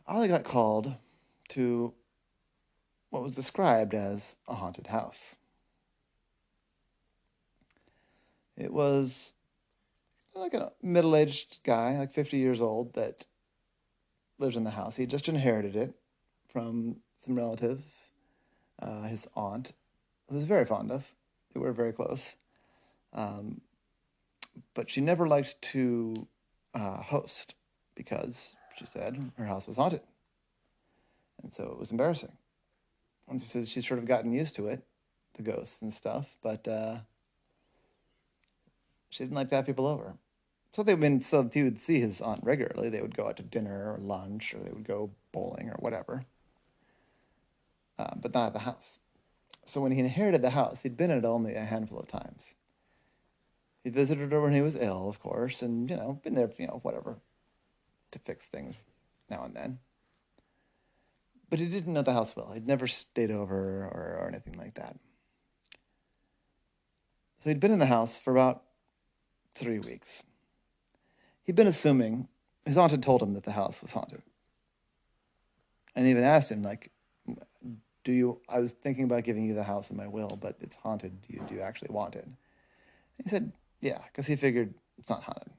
Ollie got called to what was described as a haunted house. It was like a middle-aged guy, like 50 years old, that lives in the house. He just inherited it from some relatives, his aunt, who was very fond of. They were very close. Um, but she never liked to host because she said her house was haunted. And so it was embarrassing. And she says she's sort of gotten used to it, the ghosts and stuff, but she didn't like to have people over. So he would see his aunt regularly. They would go out to dinner or lunch, or they would go bowling or whatever, but not at the house. So when he inherited the house, he'd been in it only a handful of times. He visited her when he was ill, of course, and been there, whatever, to fix things now and then. But he didn't know the house well. He'd never stayed over or anything like that. So he'd been in the house for about 3 weeks. He'd been assuming his aunt had told him that the house was haunted, and even asked him, like, "Do you? I was thinking about giving you the house in my will, but it's haunted. Do you actually want it?" And he said, "Yeah," because he figured it's not haunted.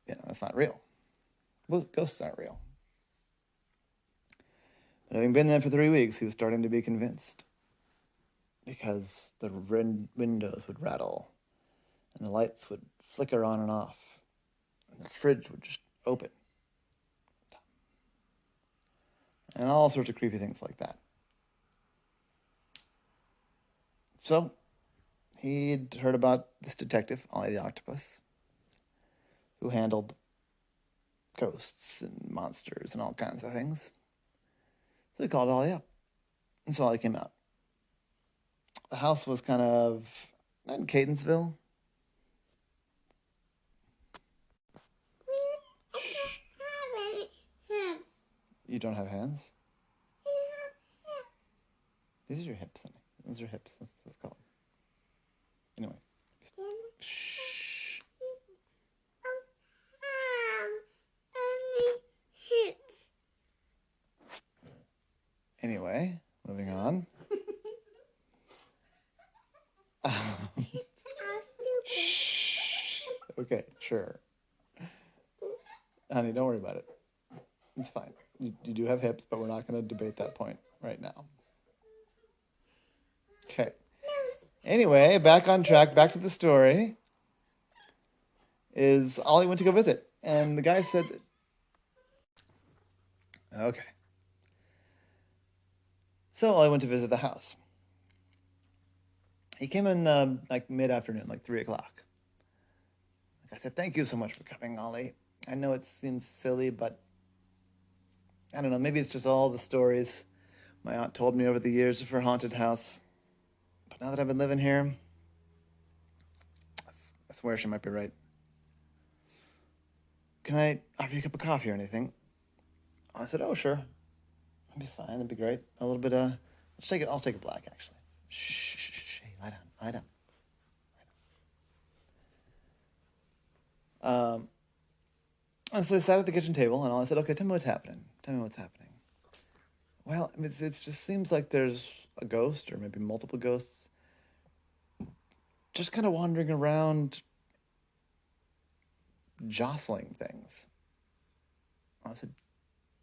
It's not real. Well, ghosts aren't real. But having been there for 3 weeks, he was starting to be convinced, because the windows would rattle, and the lights would flicker on and off, and the fridge would just open, and all sorts of creepy things like that. So he'd heard about this detective, Ollie the Octopus, who handled ghosts and monsters and all kinds of things. So he called Ollie up, and so Ollie came out. The house was kind of not in Catonsville. You don't have hands? These are your hips, honey. Those are hips. That's called. Anyway. Shh. Anyway, moving on. Shh. Okay, sure. Honey, don't worry about it. It's fine. You do have hips, but we're not going to debate that point right now. Okay. Anyway, back on track, back to the story. Is Ollie went to go visit, and the guy said, okay. So Ollie went to visit the house. He came in like mid-afternoon, like 3 o'clock. Like I said, thank you so much for coming, Ollie. I know it seems silly, but I don't know, maybe it's just all the stories my aunt told me over the years of her haunted house. But now that I've been living here, I swear she might be right. Can I offer you a cup of coffee or anything? I said, oh, sure. That'd be fine. That'd be great. A little bit, let's take it. I'll take it black, actually. Shh, shh, shh. Hey, lie down. Lie down. And so they sat at the kitchen table, and I said, okay, tell me what's happening. Tell me what's happening. Well, it just seems like there's a ghost, or maybe multiple ghosts, just kind of wandering around, jostling things. I said,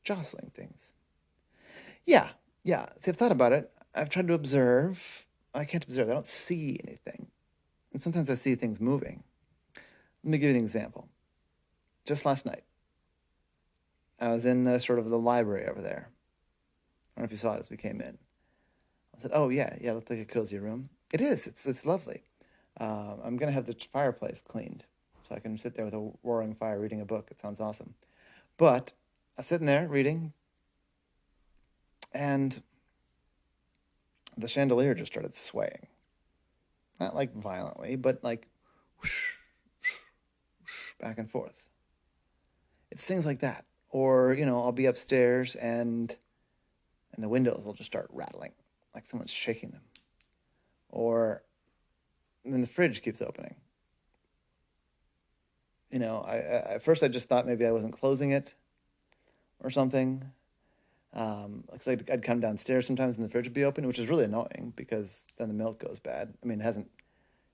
jostling things. Yeah, yeah. See, I've thought about it. I've tried to observe. I can't observe. I don't see anything. And sometimes I see things moving. Let me give you an example. Just last night, I was in sort of the library over there. I don't know if you saw it as we came in. I said, oh, yeah, it looked like a cozy room. It is. It's lovely. I'm going to have the fireplace cleaned so I can sit there with a roaring fire reading a book. It sounds awesome. But I was sitting there reading, and the chandelier just started swaying. Not like violently, but like whoosh, whoosh, whoosh, back and forth. It's things like that. Or, I'll be upstairs and the windows will just start rattling, like someone's shaking them. Or then the fridge keeps opening. At first I just thought maybe I wasn't closing it, or something. Like I'd come downstairs sometimes and the fridge would be open, which is really annoying because then the milk goes bad. I mean, it hasn't,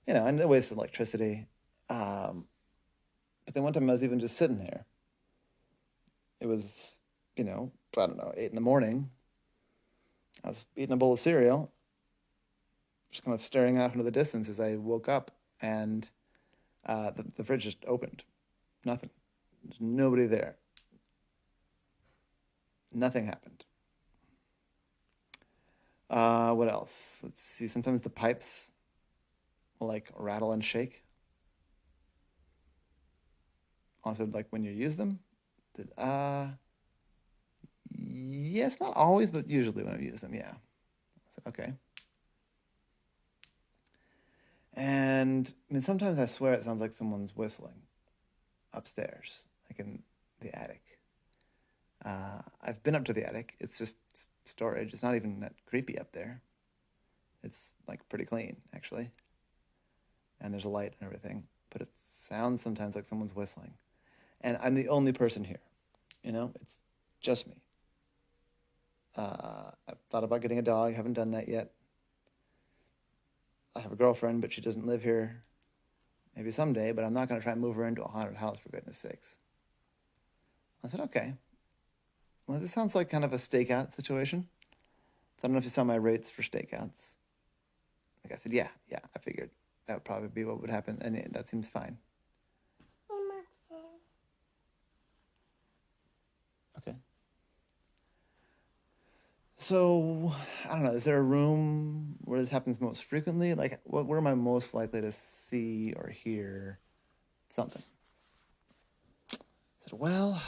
and it wastes electricity. Um, but then one time I was even just sitting there. It was, I don't know, 8 in the morning. I was eating a bowl of cereal, just kind of staring off into the distance as I woke up, and the fridge just opened. Nothing. There's nobody there. Nothing happened. What else? Let's see. Sometimes the pipes will like rattle and shake. Also, like when you use them. Yes, not always, but usually when I use them, yeah. I said, okay. And I mean, sometimes I swear it sounds like someone's whistling upstairs, like in the attic. I've been up to the attic. It's just storage. It's not even that creepy up there. It's like pretty clean, actually. And there's a light and everything. But it sounds sometimes like someone's whistling. And I'm the only person here. It's just me. I've thought about getting a dog. Haven't done that yet. I have a girlfriend, but she doesn't live here. Maybe someday, but I'm not going to try and move her into a haunted house, for goodness sakes. I said, okay. Well, this sounds like kind of a stakeout situation. So I don't know if you saw my rates for stakeouts. Like I said, yeah, I figured that would probably be what would happen, and that seems fine. Okay. So, I don't know, is there a room where this happens most frequently? Like, where am I most likely to see or hear something? I said, well,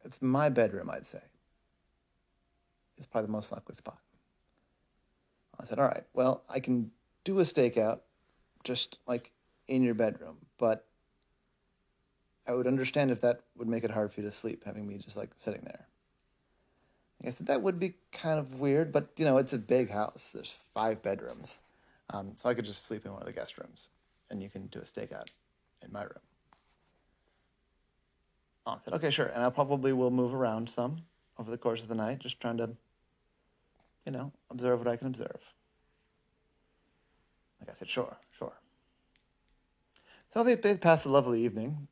it's my bedroom, I'd say. It's probably the most likely spot. I said, all right, well, I can do a stakeout just like in your bedroom, but I would understand if that would make it hard for you to sleep, having me just like sitting there. Like I said, that would be kind of weird, but it's a big house. There's 5 bedrooms. So I could just sleep in one of the guest rooms and you can do a stakeout in my room. I said, okay, sure. And I probably will move around some over the course of the night, just trying to, observe what I can observe. Like I said, sure. So they passed a lovely evening.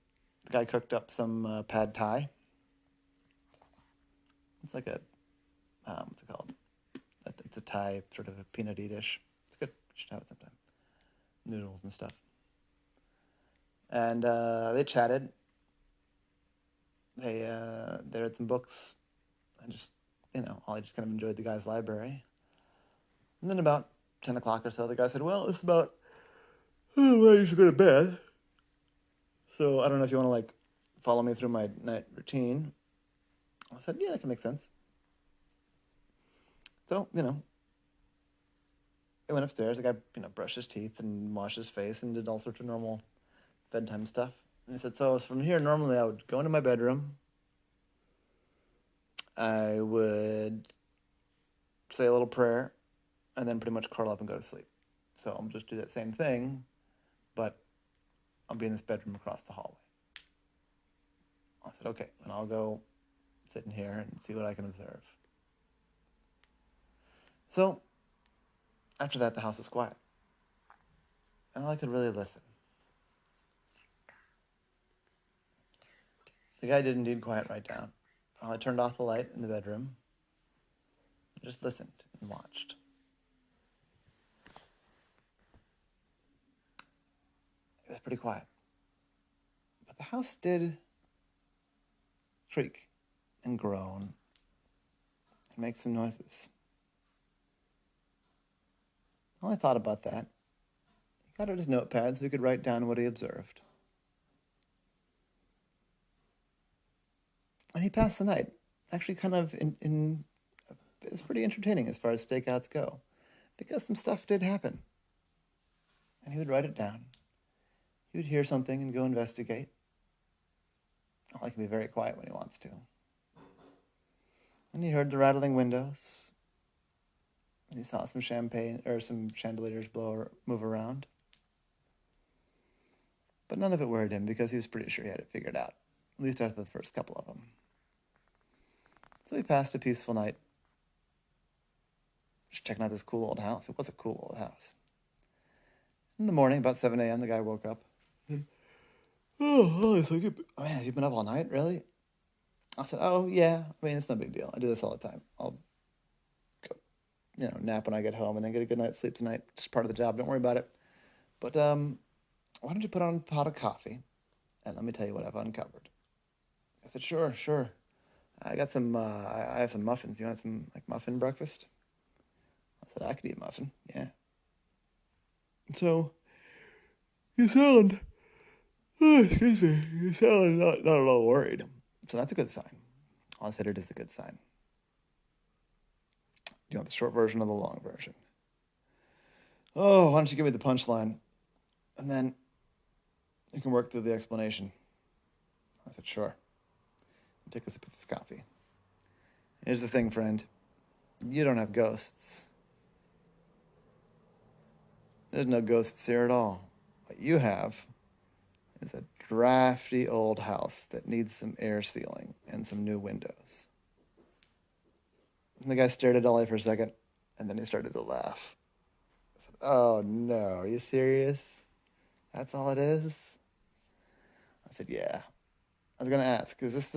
The guy cooked up some pad thai. It's like a, what's it called? It's a Thai sort of a peanutty dish. It's good. You should have it sometime. Noodles and stuff. And they chatted. They read some books. I just, Ollie just kind of enjoyed the guy's library. And then about 10 o'clock or so, the guy said, well, it's about when I usually go to bed. So I don't know if you want to, like, follow me through my night routine. I said, yeah, that can make sense. So, I went upstairs. The guy, brushed his teeth and washed his face and did all sorts of normal bedtime stuff. And he said, so from here, normally I would go into my bedroom. I would say a little prayer and then pretty much curl up and go to sleep. So I'll just do that same thing, but I'll be in this bedroom across the hallway. I said, okay, and I'll go sit in here and see what I can observe. So after that, the house was quiet. And I could really listen. The guy did indeed quiet right down. I turned off the light in the bedroom. I just listened and watched. It was pretty quiet. But the house did creak and groan and make some noises. Ollie thought about that. He got out his notepad so he could write down what he observed. And he passed the night. Actually, kind of it was pretty entertaining as far as stakeouts go, because some stuff did happen. And he would write it down. He would hear something and go investigate. Ollie can be very quiet when he wants to. And he heard the rattling windows. And he saw some champagne or some chandeliers move around. But none of it worried him because he was pretty sure he had it figured out, at least after the first couple of them. So he passed a peaceful night, just checking out this cool old house. It was a cool old house. In the morning, about 7 a.m., the guy woke up. Oh, it's like, oh, man, you've been up all night, really? I said, oh, yeah. I mean, it's no big deal. I do this all the time. I'll go, nap when I get home and then get a good night's sleep tonight. It's just part of the job. Don't worry about it. But why don't you put on a pot of coffee and let me tell you what I've uncovered? I said, sure, sure. I got some, I have some muffins. You want some, like, muffin breakfast? I said, I could eat a muffin, yeah. So, you sound, oh, excuse me, you sound not at all worried. So that's a good sign. I said it is a good sign. Do you want the short version or the long version? Oh, why don't you give me the punchline? And then you can work through the explanation. I said, sure. Take a sip of his coffee. Here's the thing, friend. You don't have ghosts. There's no ghosts here at all. What you have is a drafty old house that needs some air sealing and some new windows. And the guy stared at Ollie for a second, and then he started to laugh. I said, oh no, are you serious? That's all it is? I said, yeah. I was going to ask, is this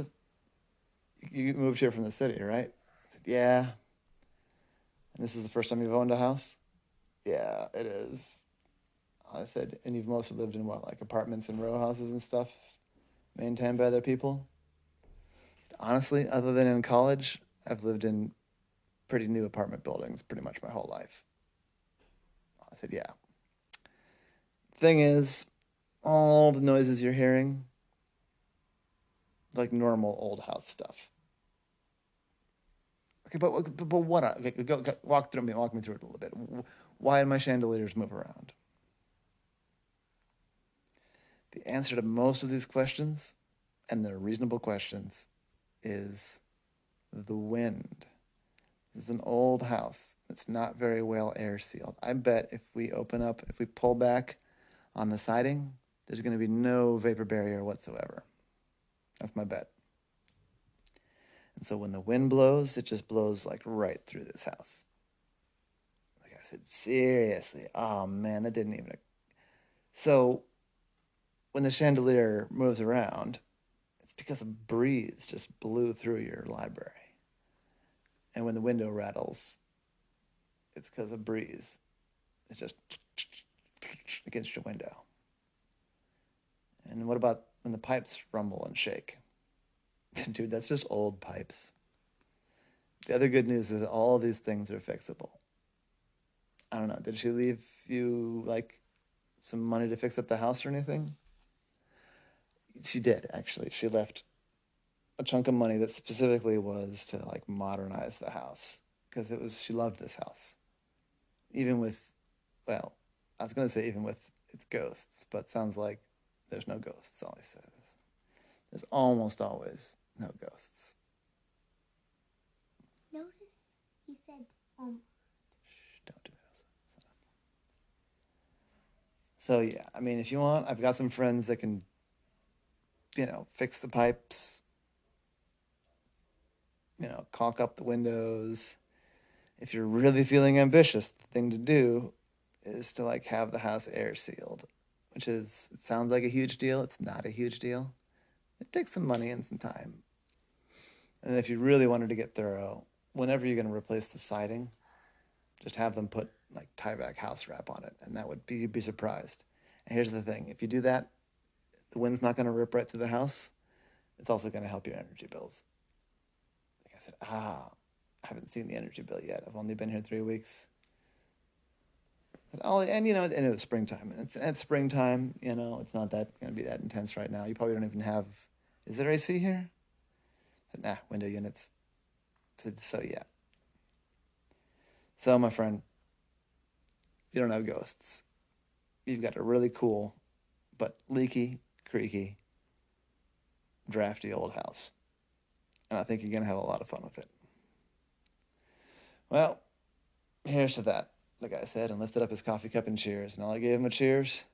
you moved here from the city, right? I said, yeah. And this is the first time you've owned a house? Yeah, it is. I said, and you've mostly lived in what, like apartments and row houses and stuff, maintained by other people? Honestly, other than in college, I've lived in pretty new apartment buildings pretty much my whole life. I said, yeah. Thing is, all the noises you're hearing, like normal old house stuff. Okay, but what? Okay, walk me through it a little bit. Why do my chandeliers move around? The answer to most of these questions, and they're reasonable questions, is the wind. This is an old house. It's not very well air sealed. I bet if we pull back on the siding, there's going to be no vapor barrier whatsoever. That's my bet. And so when the wind blows, it just blows like right through this house. Like I said, seriously. Oh man, that didn't even. So when the chandelier moves around, it's because a breeze just blew through your library. And when the window rattles, it's because a breeze is just against your window. And what about when the pipes rumble and shake? Dude, that's just old pipes. The other good news is all of these things are fixable. I don't know. Did she leave you like some money to fix up the house or anything? She did, actually. She left a chunk of money that specifically was to like modernize the house because she loved this house. Even with, well, I was going to say even with its ghosts, but sounds like there's no ghosts, Ollie says. There's almost always no ghosts. Notice he said almost. Shh, don't do that. So yeah, I mean, if you want, I've got some friends that can, fix the pipes, caulk up the windows. If you're really feeling ambitious, the thing to do is to like have the house air sealed, it sounds like a huge deal. It's not a huge deal. It takes some money and some time. And if you really wanted to get thorough, whenever you're going to replace the siding, just have them put like tie-back house wrap on it, and you'd be surprised. And here's the thing: if you do that, the wind's not going to rip right through the house. It's also going to help your energy bills. Like I said, I haven't seen the energy bill yet. I've only been here 3 weeks. And it was springtime, and it's springtime. It's not that going to be that intense right now. You probably don't even have. Is there AC here? I said, nah, window units. I said, so yeah. So my friend, you don't have ghosts. You've got a really cool, but leaky, creaky, drafty old house, and I think you're gonna have a lot of fun with it. Well, here's to that, the guy said, and lifted up his coffee cup and cheers. And Ollie gave him a cheers,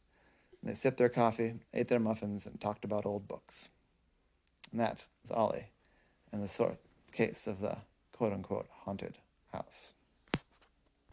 And they sipped their coffee, ate their muffins, and talked about old books. And that is Ollie and the sort case of the quote unquote haunted house.